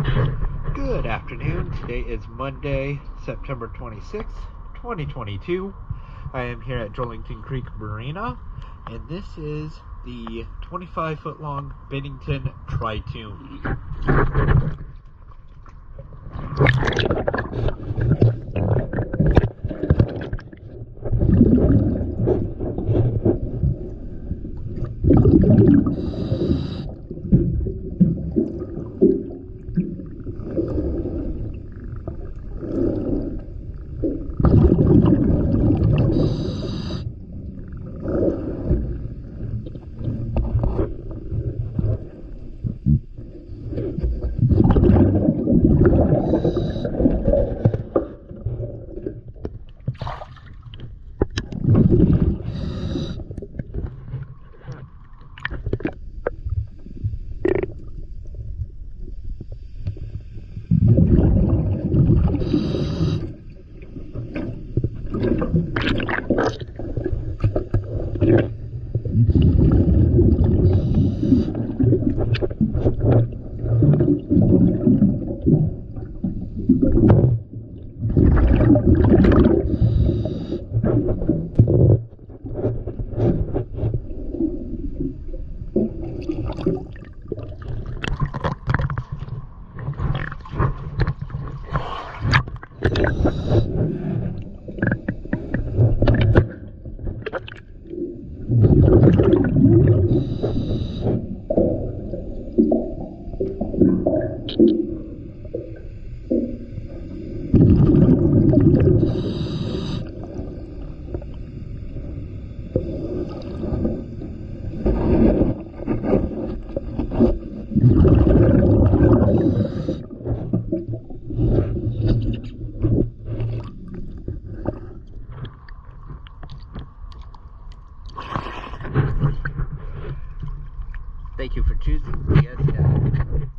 Good afternoon. Today is Monday, September 26th, 2022. I am here at Bennington Creek Marina, and this is the 25-foot long Bennington Tritoon. Thank you for choosing DS.